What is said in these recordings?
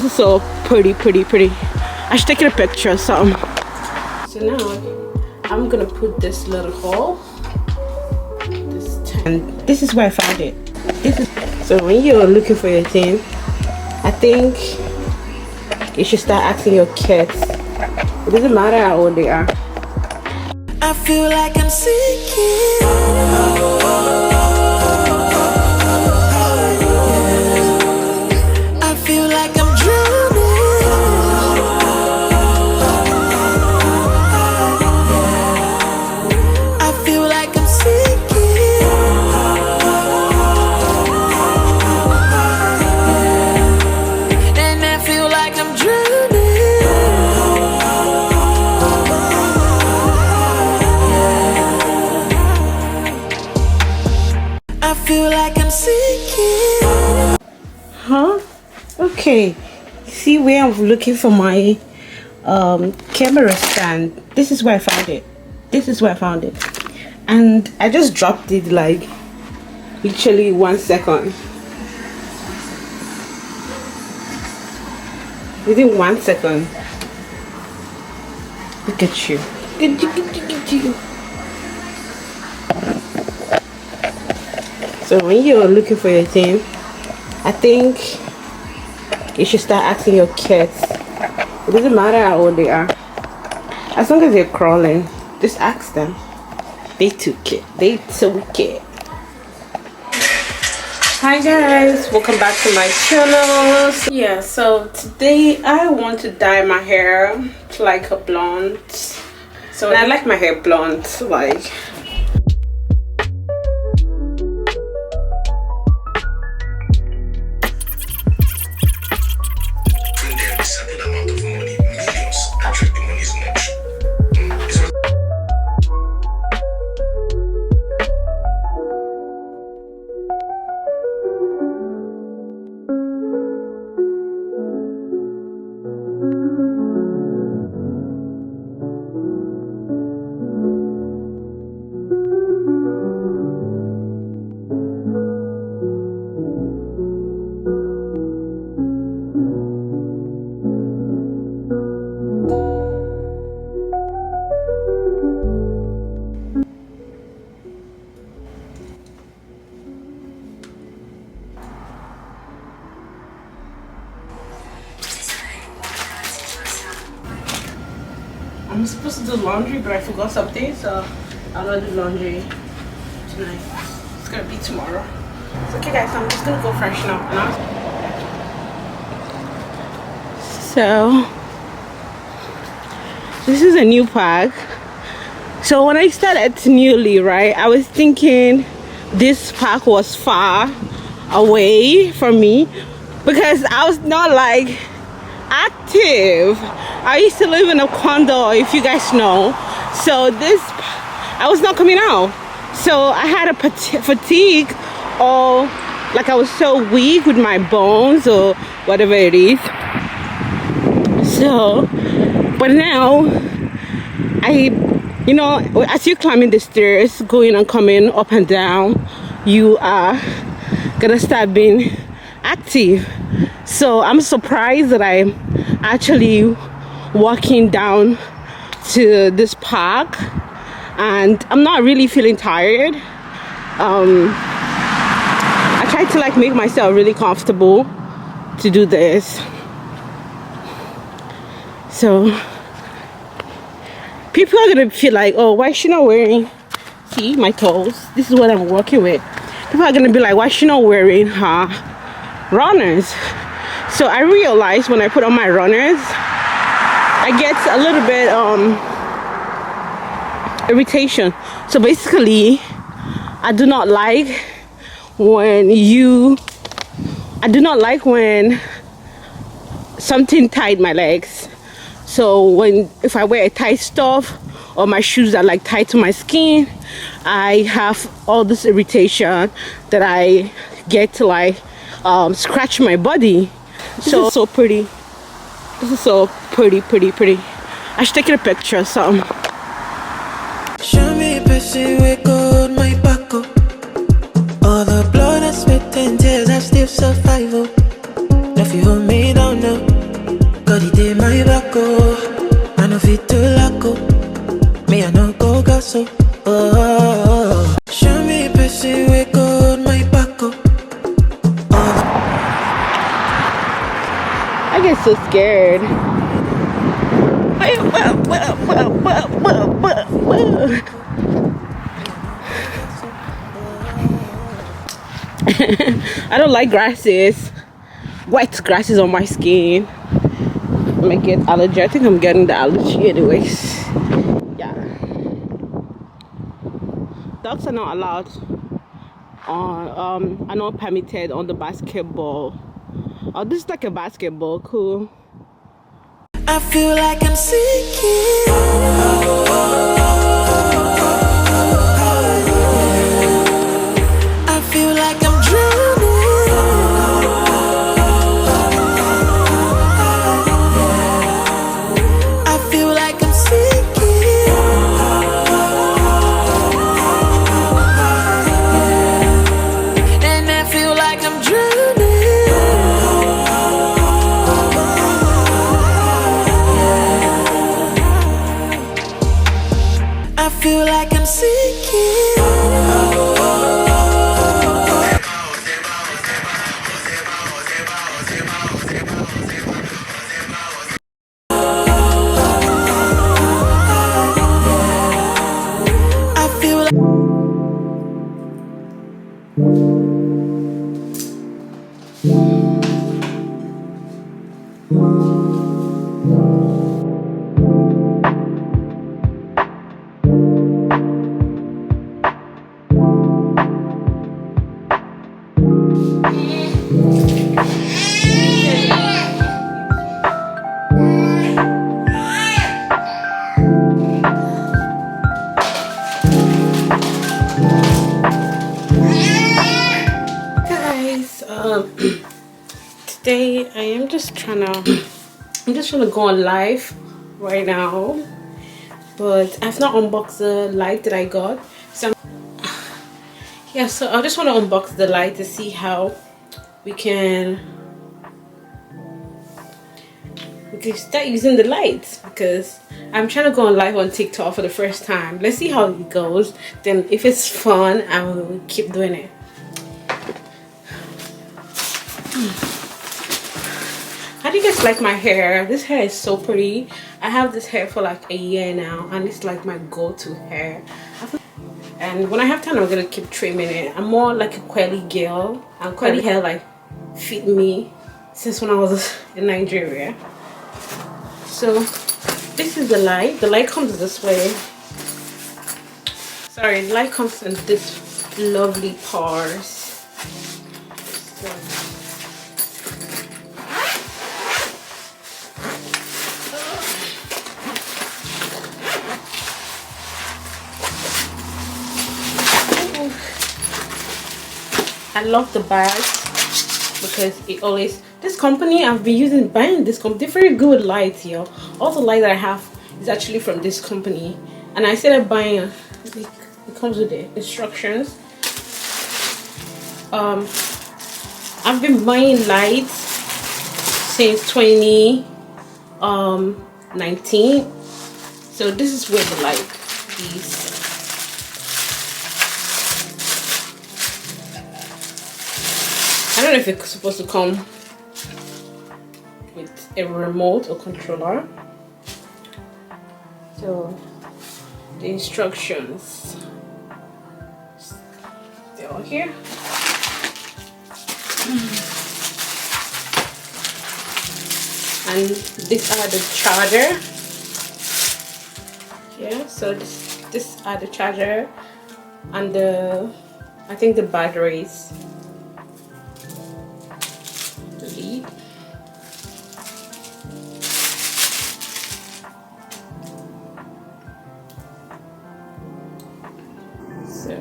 This is so pretty. I should take a picture or something. So now I'm gonna put this little hole. And this is where I found it. So when you're looking for your thing, I think you should start asking your kids. It doesn't matter how old they are. I feel like I'm sinking. I feel like I'm drowning. I feel like I'm sinking. And I feel like I'm drowning. I feel like I'm sinking. Huh? Okay. See where I'm looking for my camera stand. This is where I found it. And I just dropped it like literally 1 second. Within 1 second. Look at you. So when you're looking for your thing, I think you should start asking your kids. It doesn't matter how old they are. As long as they're crawling, just ask them. They took it. Hi guys, welcome back to my channel. Yeah, so today I want to dye my hair to like a blonde. So I like my hair blonde, like. I'm supposed to do laundry, but I forgot something, so I'll not do laundry tonight. It's gonna be tomorrow. It's okay guys, I'm just gonna go freshen up now. So this is a new pack. So when I started newly, right, I was thinking this park was far away from me because I was not like active. I used to live in a condo, if you guys know. So I was not coming out. So I had a fatigue, or like I was so weak with my bones or whatever it is. So, but now you know, as you're climbing the stairs, going and coming up and down, you are gonna start being active. So I'm surprised that I'm actually walking down to this park and I'm not really feeling tired. I try to like make myself really comfortable to do this. So people are gonna feel like, oh, why is she not wearing, see my toes, this is what I'm working with. People are gonna be like, why is she not wearing her runners? So I realized when I put on my runners, I get a little bit irritation. So basically, I do not like when something tied my legs. So if I wear a tight stuff or my shoes are like tight to my skin, I have all this irritation that I get to like scratch my body. This is so pretty. This is so pretty. I should take a picture or something. Show me a person with gold, my back up. All the blood and sweat and tears, I still survive. If you hold me down now. go. I know fit to lock go. Me I no go gaso. Oh, show me person we go my back up. I get so scared. I don't like grasses. Wet grasses on my skin. I might get allergy. I think I'm getting the allergy anyways. Yeah. Dogs are not allowed on are not permitted on the basketball. Oh, this is like a basketball. Cool. I feel like I'm sinking. I feel like I'm drowning. I feel like I'm sinking. And I feel like I'm drowning. I feel like I'm sinking. I feel like Guys, today I'm just trying to go on live right now, but I've not unboxed the light that I got. So yeah, so I just want to unbox the light to see how we can start using the lights, because I'm trying to go on live on TikTok for the first time. Let's see how it goes. Then if it's fun, I will keep doing it. How do you guys like my hair? This hair is so pretty. I have this hair for like a year now, and it's like my go-to hair. And when I have time, I'm gonna keep trimming it. I'm more like a curly girl, and curly hair like fit me since when I was in Nigeria. So this is the light. The light comes this way. Sorry, the light comes in this lovely parse. So, I love the bag because it always, this company I've been buying this company, they're very good lights here. All the light that I have is actually from this company, and I started buying it comes with the instructions. I've been buying lights since 2019, so this is where the light is. I don't know if it's supposed to come with a remote or controller. So the instructions, they're all here. And these are the charger. Yeah, so this are the charger and I think the batteries. So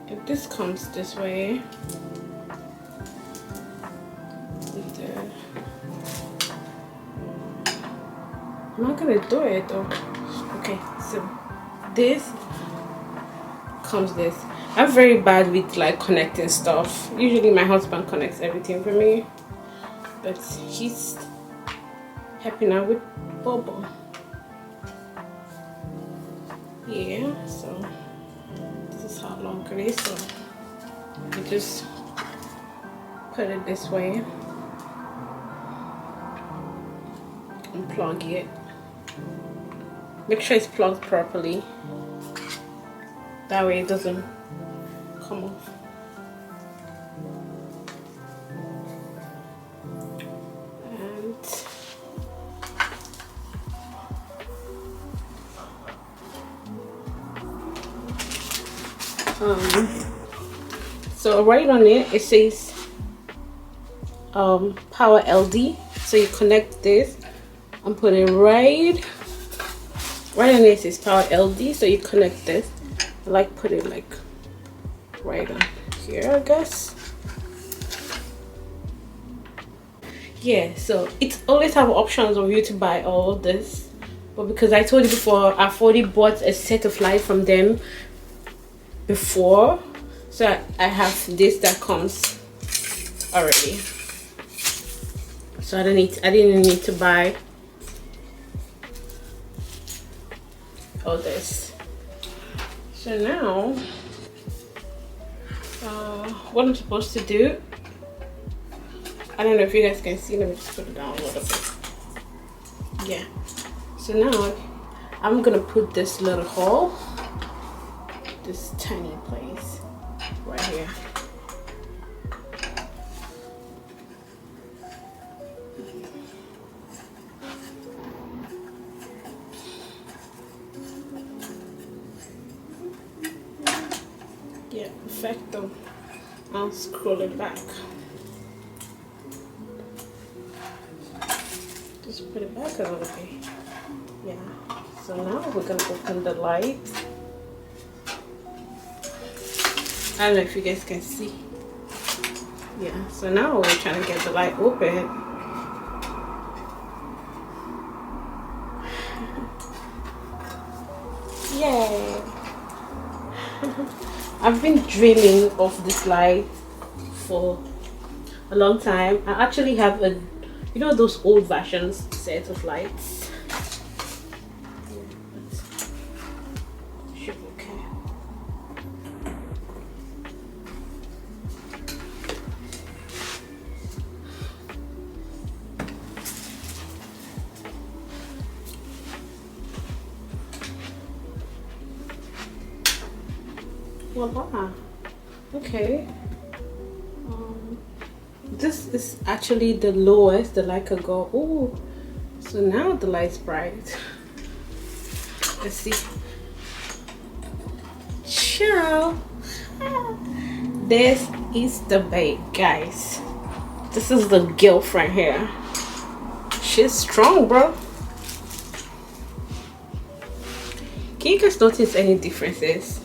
if this comes this way, I'm not gonna do it though. Okay, so this comes this. I'm very bad with like connecting stuff. Usually my husband connects everything for me. but he's helping out with Bobo. Yeah, so this is how long it is. So you just put it this way and plug it. Make sure it's plugged properly. That way it doesn't come off. So right on it says power LD, so you connect this and put it right on it says power LD, so you connect this. I like put it like right on here, I guess. Yeah, so it always have options of you to buy all this, but because I told you before, I've already bought a set of lights from them before, so I have this that comes already, so I didn't need to buy all this. So now what I'm supposed to do, I don't know if you guys can see. Let me just put it down a little bit. Yeah, so now I'm gonna put this little hole, this tiny place right here. Yeah, perfecto. I'll scroll it back. Just put it back a little bit. Yeah. So now we're gonna open the light. I don't know if you guys can see. Yeah, so now we're trying to get the light open. Yay! I've been dreaming of this light for a long time. I actually have a, you know, those old versions set of lights. Should be okay. Voila. Okay. This is actually the lowest the light could go. Oh, so now the light's bright. Let's see. Ciao. This is the babe, guys. This is the girlfriend here. She's strong, bro. Can you guys notice any differences?